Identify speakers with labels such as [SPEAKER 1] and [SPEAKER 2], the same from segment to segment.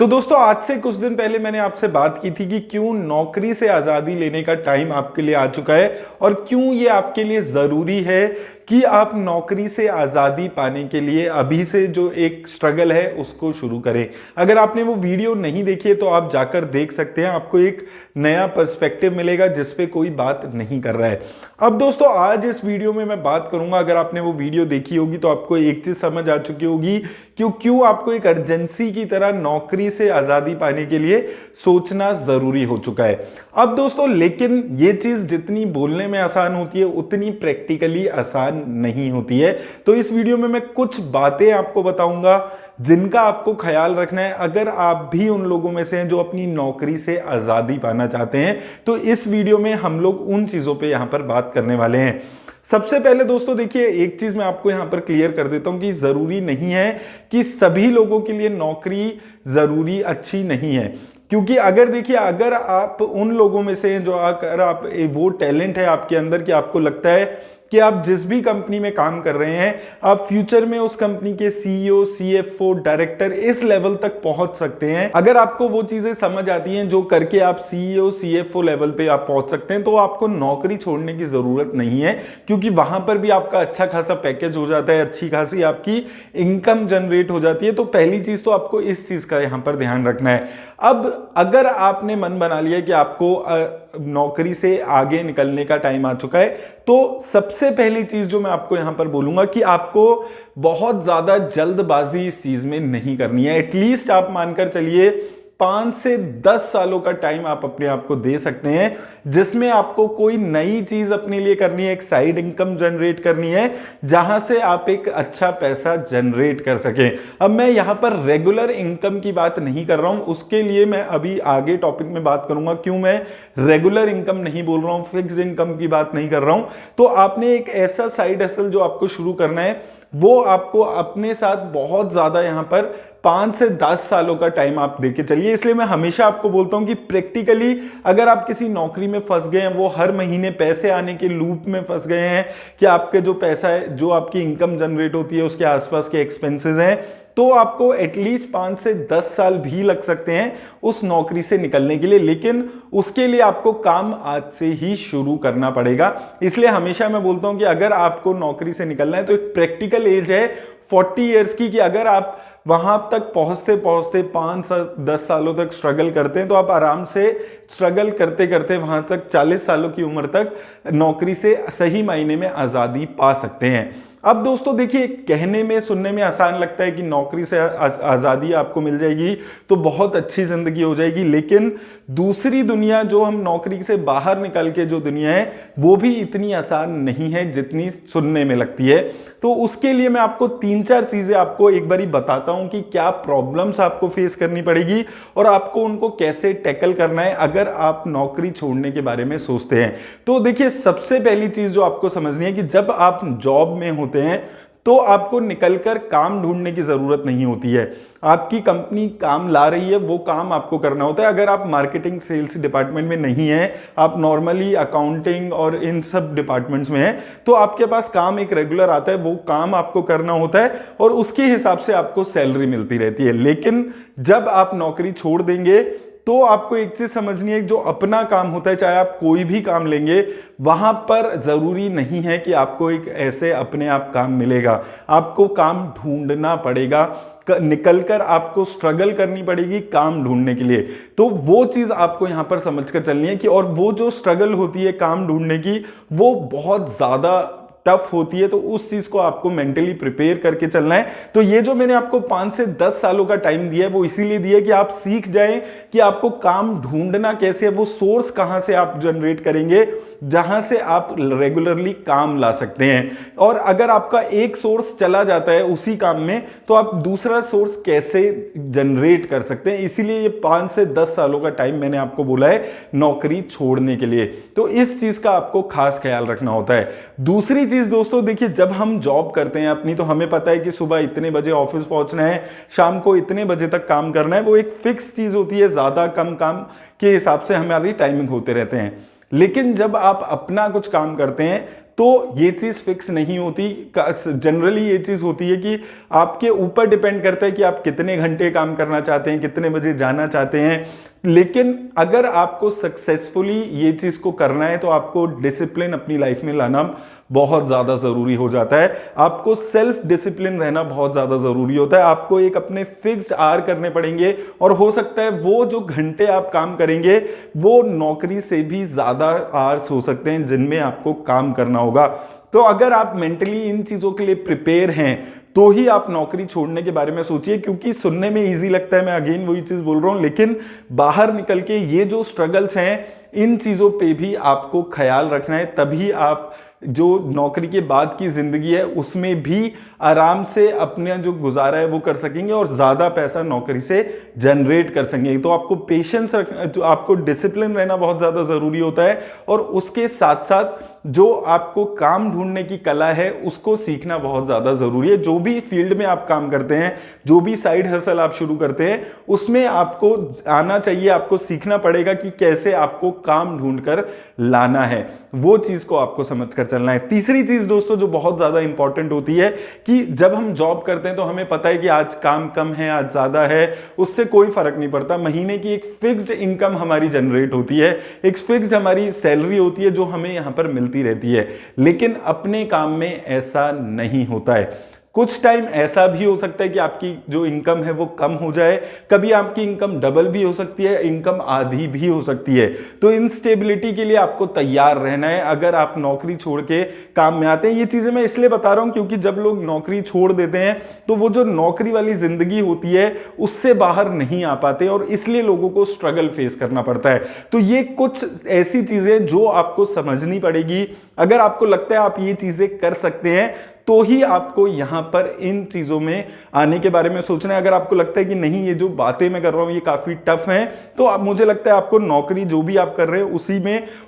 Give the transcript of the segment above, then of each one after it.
[SPEAKER 1] तो दोस्तों आज से कुछ दिन पहले मैंने आपसे बात की थी कि क्यों नौकरी से आज़ादी लेने का टाइम आपके लिए आ चुका है और क्यों ये आपके लिए ज़रूरी है कि आप नौकरी से आज़ादी पाने के लिए अभी से जो एक स्ट्रगल है उसको शुरू करें। अगर आपने वो वीडियो नहीं देखी है तो आप जाकर देख सकते हैं, आपको एक नया पर्सपेक्टिव मिलेगा जिस पे कोई बात नहीं कर रहा है। अब दोस्तों आज इस वीडियो में मैं बात करूंगा, अगर आपने वो वीडियो देखी होगी तो आपको एक चीज समझ आ चुकी होगी कि क्यों आपको एक अर्जेंसी की तरह नौकरी से आज़ादी पाने के लिए सोचना ज़रूरी हो चुका है। अब दोस्तों लेकिन ये चीज़ जितनी बोलने में आसान होती है उतनी प्रैक्टिकली आसान नहीं होती है। तो इस वीडियो में मैं कुछ बातें आपको बताऊंगा जिनका आपको ख्याल रखना है अगर आप भी उन लोगों में से हैं जो अपनी नौकरी से आज़ादी पाना चाहते हैं। तो इस वीडियो में हम लोग उन चीज़ों पर यहां पर बात करने वाले हैं। सबसे पहले दोस्तों देखिए, एक चीज मैं आपको यहां पर क्लियर कर देता हूं कि जरूरी नहीं है कि सभी लोगों के लिए नौकरी जरूरी अच्छी नहीं है। क्योंकि अगर देखिए, अगर आप उन लोगों में से हैं जो अगर आप वो टैलेंट है आपके अंदर कि आपको लगता है कि आप जिस भी कंपनी में काम कर रहे हैं आप फ्यूचर में उस कंपनी के सीईओ, सीएफओ, डायरेक्टर इस लेवल तक पहुंच सकते हैं, अगर आपको वो चीजें समझ आती हैं जो करके आप सीईओ, सीएफओ लेवल पे आप पहुंच सकते हैं, तो आपको नौकरी छोड़ने की जरूरत नहीं है। क्योंकि वहां पर भी आपका अच्छा खासा पैकेज हो जाता है, अच्छी खासी आपकी इनकम जनरेट हो जाती है। तो पहली चीज तो आपको इस चीज का यहां पर ध्यान रखना है। अब अगर आपने मन बना लिया कि आपको नौकरी से आगे निकलने का टाइम आ चुका है, तो सबसे पहली चीज जो मैं आपको यहां पर बोलूंगा कि आपको बहुत ज्यादा जल्दबाजी इस चीज में नहीं करनी है। एटलीस्ट आप मानकर चलिए 5 से 10 सालों का टाइम आप अपने आप को दे सकते हैं जिसमें आपको कोई नई चीज अपने लिए करनी है, एक साइड इनकम जनरेट करनी है जहां से आप एक अच्छा पैसा जनरेट कर सकें। अब मैं यहां पर रेगुलर इनकम की बात नहीं कर रहा हूं, उसके लिए मैं अभी आगे टॉपिक में बात करूंगा क्यों मैं रेगुलर इनकम नहीं बोल रहा हूं, फिक्स्ड इनकम की बात नहीं कर रहा हूं। तो आपने एक ऐसा साइड हसल जो आपको शुरू करना है वो आपको अपने साथ बहुत ज्यादा यहां पर 5 से 10 सालों का टाइम आप देके चलिए। इसलिए मैं हमेशा आपको बोलता हूं कि प्रैक्टिकली अगर आप किसी नौकरी में फंस गए हैं, वो हर महीने पैसे आने के लूप में फंस गए हैं कि आपके जो पैसा है, जो आपकी इनकम जनरेट होती है उसके आसपास के एक्सपेंसेस हैं, तो आपको एटलीस्ट 5 से 10 साल भी लग सकते हैं उस नौकरी से निकलने के लिए। लेकिन उसके लिए आपको काम आज से ही शुरू करना पड़ेगा। इसलिए हमेशा मैं बोलता हूं कि अगर आपको नौकरी से निकलना है तो एक प्रैक्टिकल एज है 40 इयर्स की, कि अगर आप वहां तक पहुंचते पहुंचते 5 से 10 सालों तक स्ट्रगल करते हैं तो आप आराम से स्ट्रगल करते करते वहां तक 40 सालों की उम्र तक नौकरी से सही मायने में आजादी पा सकते हैं। अब दोस्तों देखिए, कहने में सुनने में आसान लगता है कि नौकरी से आज़ादी आपको मिल जाएगी तो बहुत अच्छी जिंदगी हो जाएगी, लेकिन दूसरी दुनिया जो हम नौकरी से बाहर निकल के जो दुनिया है वो भी इतनी आसान नहीं है जितनी सुनने में लगती है। तो उसके लिए मैं आपको 3-4 चीजें आपको एक बारी बताता हूं कि क्या प्रॉब्लम्स आपको फेस करनी पड़ेगी और आपको उनको कैसे टैकल करना है अगर आप नौकरी छोड़ने के बारे में सोचते हैं। तो देखिए, सबसे पहली चीज जो आपको समझनी है कि जब आप जॉब में होते हैं तो आपको निकलकर काम ढूंढने की जरूरत नहीं होती है। आपकी कंपनी काम ला रही है, वो काम आपको करना होता है। अगर आप मार्केटिंग सेल्स डिपार्टमेंट में नहीं है, आप नॉर्मली अकाउंटिंग और इन सब डिपार्टमेंट्स में हैं, तो आपके पास काम एक रेगुलर आता है, वो काम आपको करना होता है और उसके हिसाब से आपको सैलरी मिलती रहती है। लेकिन जब आप नौकरी छोड़ देंगे तो आपको एक चीज समझनी है, जो अपना काम होता है, चाहे आप कोई भी काम लेंगे, वहां पर जरूरी नहीं है कि आपको एक ऐसे अपने आप काम मिलेगा। आपको काम ढूंढना पड़ेगा, निकलकर आपको स्ट्रगल करनी पड़ेगी काम ढूंढने के लिए। तो वो चीज आपको यहां पर समझकर चलनी है कि और वो जो स्ट्रगल होती है काम ढूंढने की वो बहुत ज्यादा टफ होती है। तो उस चीज को आपको मेंटली प्रिपेयर करके चलना है। तो ये जो मैंने आपको 5 से 10 सालों का टाइम दिया है वो इसीलिए दिया है कि आप सीख जाएं कि आपको काम ढूंढना कैसे है, वो सोर्स कहां से आप जनरेट करेंगे जहां से आप रेगुलरली काम ला सकते हैं। और अगर आपका एक सोर्स चला जाता है उसी काम में तो आप दूसरा सोर्स कैसे जनरेट कर सकते हैं। इसीलिए ये 5 से 10 सालों का टाइम मैंने आपको बोला है नौकरी छोड़ने के लिए। तो इस चीज का आपको खास ख्याल रखना होता है। दूसरी चीज दोस्तों देखिए, जब हम जॉब करते हैं अपनी, तो हमें पता है कि सुबह इतने बजे ऑफिस पहुंचना है, शाम को इतने बजे तक काम करना है। वो एक फिक्स चीज होती है, ज्यादा कम काम के हिसाब से हमारी टाइमिंग होते रहते हैं। लेकिन जब आप अपना कुछ काम करते हैं तो ये चीज़ फिक्स नहीं होती। जनरली ये चीज़ होती है कि आपके ऊपर डिपेंड करता है कि आप कितने घंटे काम करना चाहते हैं, कितने बजे जाना चाहते हैं। लेकिन अगर आपको सक्सेसफुली ये चीज़ को करना है तो आपको डिसिप्लिन अपनी लाइफ में लाना बहुत ज़्यादा ज़रूरी हो जाता है। आपको सेल्फ डिसिप्लिन रहना बहुत ज़्यादा ज़रूरी होता है। आपको एक अपने फिक्स्ड आवर करने पड़ेंगे और हो सकता है वो जो घंटे आप काम करेंगे वो नौकरी से भी ज़्यादा आवर्स हो सकते हैं जिनमें आपको काम करना होगा। तो अगर आप मेंटली इन चीज़ों के लिए प्रिपेयर हैं तो ही आप नौकरी छोड़ने के बारे में सोचिए, क्योंकि सुनने में इजी लगता है, मैं अगेन वही चीज़ बोल रहा हूँ, लेकिन बाहर निकल के ये जो स्ट्रगल्स हैं इन चीज़ों पे भी आपको ख्याल रखना है। तभी आप जो नौकरी के बाद की ज़िंदगी है उसमें भी आराम से अपने जो गुजारा है वो कर सकेंगे और ज़्यादा पैसा नौकरी से जनरेट कर सकेंगे। तो आपको पेशेंस जो आपको डिसिप्लिन रहना बहुत ज़्यादा ज़रूरी होता है और उसके साथ साथ जो आपको काम ढूंढने की कला है उसको सीखना बहुत ज़्यादा ज़रूरी है। जो भी फील्ड में आप काम करते हैं, जो भी साइड हसल आप शुरू करते हैं, उसमें आपको आना चाहिए, आपको सीखना पड़ेगा कि कैसे आपको काम ढूंढकर लाना है, वो चीज़ को आपको समझकर चलना है। तीसरी चीज़ दोस्तों जो बहुत ज़्यादा इंपॉर्टेंट होती है कि जब हम जॉब करते हैं तो हमें पता है कि आज काम कम है, आज ज़्यादा है, उससे कोई फर्क नहीं पड़ता। महीने की एक फिक्स्ड इनकम हमारी जनरेट होती है, एक फिक्स्ड हमारी सैलरी होती है जो हमें यहाँ पर मिलती रहती है। लेकिन अपने काम में ऐसा नहीं होता है। कुछ टाइम ऐसा भी हो सकता है कि आपकी जो इनकम है वो कम हो जाए, कभी आपकी इनकम डबल भी हो सकती है, इनकम आधी भी हो सकती है। तो इंस्टेबिलिटी के लिए आपको तैयार रहना है अगर आप नौकरी छोड़ के काम में आते हैं। ये चीज़ें मैं इसलिए बता रहा हूं क्योंकि जब लोग नौकरी छोड़ देते हैं तो वो जो नौकरी वाली जिंदगी होती है उससे बाहर नहीं आ पाते और इसलिए लोगों को स्ट्रगल फेस करना पड़ता है। तो ये कुछ ऐसी चीज़ें जो आपको समझनी पड़ेगी। अगर आपको लगता है आप ये चीज़ें कर सकते हैं तो ही आपको यहां पर इन चीजों में आने के बारे में सोचना है। अगर आपको लगता है कि नहीं ये जो बातें मैं कर रहा हूं ये काफी टफ हैं, तो अब मुझे लगता है आपको नौकरी जो भी आप कर रहे हैं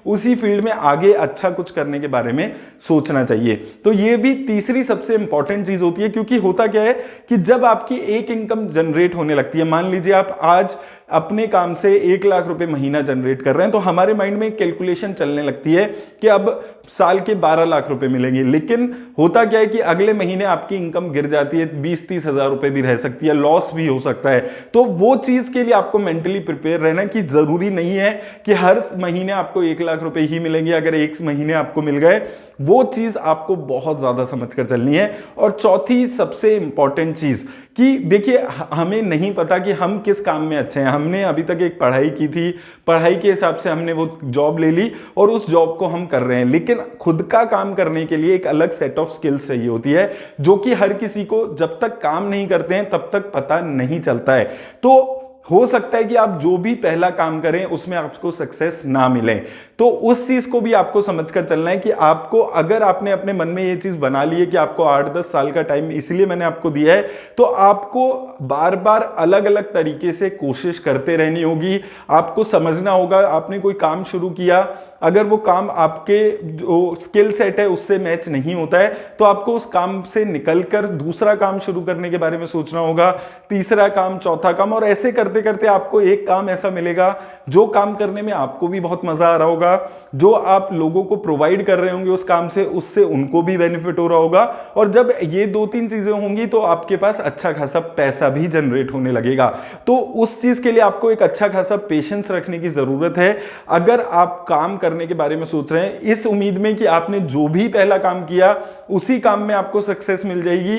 [SPEAKER 1] उसी फील्ड में आगे अच्छा कुछ करने के बारे में सोचना चाहिए। तो ये भी तीसरी सबसे इंपॉर्टेंट चीज होती है, क्योंकि होता क्या है कि जब आपकी एक इनकम जनरेट होने लगती है, मान लीजिए आप आज अपने काम से 1 लाख रुपए महीना जनरेट कर रहे हैं, तो हमारे माइंड में कैलकुलेशन चलने लगती है कि अब साल के 12 लाख रुपए मिलेंगे। लेकिन होता क्या है कि अगले महीने आपकी इनकम गिर जाती है, 20-30 हजार रुपए भी रह सकती है, लॉस भी हो सकता है। तो वो चीज के लिए आपको मेंटली प्रिपेयर रहना कि जरूरी नहीं है कि हर महीने आपको 1 लाख रुपए ही मिलेंगे। अगर एक महीने आपको मिल गए, वो चीज आपको बहुत ज्यादा समझकर चलनी है। और चौथी सबसे इंपॉर्टेंट चीज कि देखिए हमें नहीं पता कि हम किस काम में अच्छे हैं। हमने अभी तक एक पढ़ाई की थी, पढ़ाई के हिसाब से हमने वो जॉब ले ली और उस जॉब को हम कर रहे हैं, लेकिन खुद का काम करने के लिए एक अलग सेट ऑफ स्किल्स चाहिए होती है जो कि हर किसी को जब तक काम नहीं करते हैं तब तक पता नहीं चलता है। तो हो सकता है कि आप जो भी पहला काम करें उसमें आपको सक्सेस ना मिले, तो उस चीज को भी आपको समझकर चलना है कि आपको, अगर आपने अपने मन में ये चीज बना ली है कि आपको 8-10 साल का टाइम इसलिए मैंने आपको दिया है, तो आपको बार बार अलग अलग तरीके से कोशिश करते रहनी होगी। आपको समझना होगा, आपने कोई काम शुरू किया, अगर वो काम आपके जो स्किल सेट है उससे मैच नहीं होता है तो आपको उस काम से निकलकर दूसरा काम शुरू करने के बारे में सोचना होगा, तीसरा काम, चौथा काम, और ऐसे करते करते आपको एक काम ऐसा मिलेगा जो काम करने में आपको भी बहुत मजा आ रहा होगा, जो आप लोगों को प्रोवाइड कर रहे होंगे उस काम से, उससे उनको भी बेनिफिट हो रहा होगा। और जब ये 2-3 चीजें होंगी तो आपके पास अच्छा खासा पैसा भी जनरेट होने लगेगा। तो उस चीज के लिए आपको एक अच्छा खासा पेशेंस रखने की जरूरत है। अगर आप काम करने के बारे में सोच रहे हैं इस उम्मीद में कि आपने जो भी पहला काम किया उसी काम में आपको सक्सेस मिल जाएगी,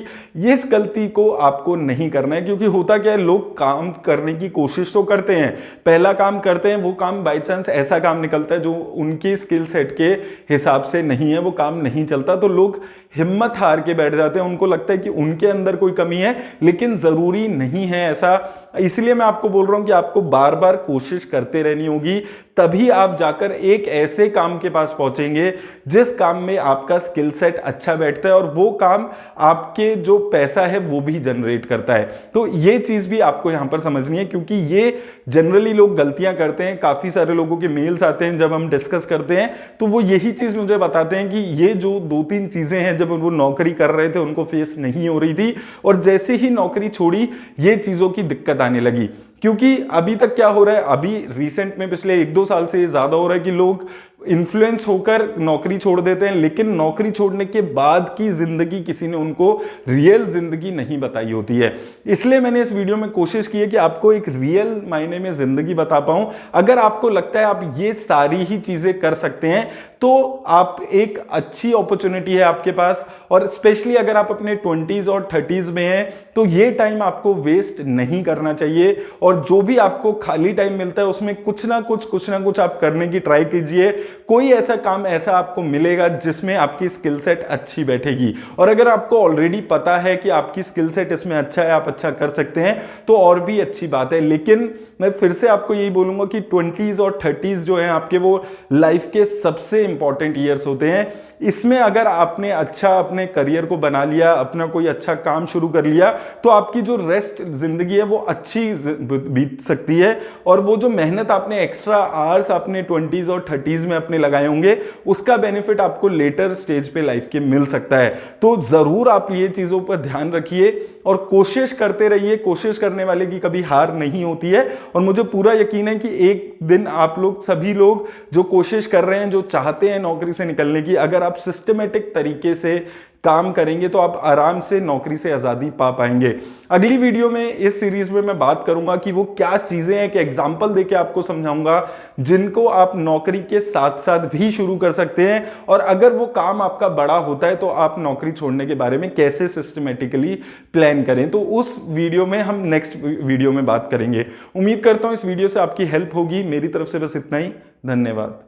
[SPEAKER 1] इस गलती को आपको नहीं करना है। क्योंकि होता क्या है, लोग काम करने की कोशिश तो करते हैं, पहला काम करते हैं, वो काम बाय चांस ऐसा काम निकलता है जो उनके स्किल सेट के हिसाब से नहीं है, वो काम नहीं चलता, तो लोग हिम्मत हार के बैठ जाते हैं। उनको लगता है कि उनके अंदर कोई कमी है, लेकिन जरूरी नहीं है ऐसा। इसलिए मैं आपको बोल रहा हूं कि आपको बार बार कोशिश करते रहनी होगी, तभी आप जाकर एक ऐसे काम के पास पहुंचेंगे जिस काम में आपका स्किल सेट अच्छा बैठता है और वो काम आपके जो पैसा है वो भी जनरेट करता है। तो ये चीज भी आपको यहां पर समझनी है, क्योंकि ये जनरली लोग गलतियां करते हैं। काफी सारे लोगों के मेल्स आते हैं जब हम डिस्कस करते हैं तो वो यही चीज मुझे बताते हैं कि ये जो 2-3 चीजें हैं जब वो नौकरी कर रहे थे उनको फेस नहीं हो रही थी, और जैसे ही नौकरी छोड़ी ये चीजों की दिक्कत आने लगी। क्योंकि अभी तक क्या हो रहा है, अभी रिसेंट में पिछले 1-2 साल से ज्यादा हो रहा है कि लोग इन्फ्लुएंस होकर नौकरी छोड़ देते हैं, लेकिन नौकरी छोड़ने के बाद की जिंदगी किसी ने उनको रियल जिंदगी नहीं बताई होती है। इसलिए मैंने इस वीडियो में कोशिश की है कि आपको एक रियल मायने में जिंदगी बता पाऊं। अगर आपको लगता है आप ये सारी ही चीजें कर सकते हैं तो आप एक अच्छी अपॉर्चुनिटी है आपके पास, और स्पेशली अगर आप अपने 20s और 30s में हैं तो ये टाइम आपको वेस्ट नहीं करना चाहिए। और जो भी आपको खाली टाइम मिलता है उसमें कुछ ना कुछ आप करने की ट्राई कीजिए। कोई ऐसा काम ऐसा आपको मिलेगा जिसमें आपकी स्किल सेट अच्छी बैठेगी, और अगर आपको ऑलरेडी पता है कि आपकी स्किल सेट इसमें अच्छा है, आप अच्छा कर सकते हैं, तो और भी अच्छी बात है। लेकिन मैं फिर से आपको यही बोलूंगा कि 20s और 30s जो है आपके वो लाइफ के सबसे इंपॉर्टेंट ईयर्स होते हैं। इसमें अगर आपने अच्छा अपने करियर को बना लिया, अपना कोई अच्छा काम शुरू कर लिया, तो आपकी जो रेस्ट जिंदगी है वो अच्छी बीत सकती है, और वो जो मेहनत आपने एक्स्ट्रा आवर्स अपने 20s और 30s में अपने लगाए होंगे उसका बेनिफिट आपको लेटर स्टेज पे लाइफ के मिल सकता है। तो जरूर आप ये चीजों पर ध्यान रखिए और कोशिश करते रहिए। कोशिश करने वाले की कभी हार नहीं होती है, और मुझे पूरा यकीन है कि एक दिन आप लोग सभी लोग जो कोशिश कर रहे हैं, जो चाहते हैं नौकरी से निकलने की, अगर आप सिस्टमेटिक तरीके से काम करेंगे तो आप आराम से नौकरी से आजादी पा पाएंगे। अगली वीडियो में इस सीरीज में मैं बात करूंगा कि वो क्या चीजें हैं, कि एग्जांपल देके आपको समझाऊंगा जिनको आप नौकरी के साथ साथ भी शुरू कर सकते हैं, और अगर वो काम आपका बड़ा होता है तो आप नौकरी छोड़ने के बारे में कैसे सिस्टमेटिकली प्लान करें। तो उस वीडियो में हम नेक्स्ट वीडियो में बात करेंगे। उम्मीद करता हूं इस वीडियो से आपकी हेल्प होगी। मेरी तरफ से बस इतना ही। धन्यवाद।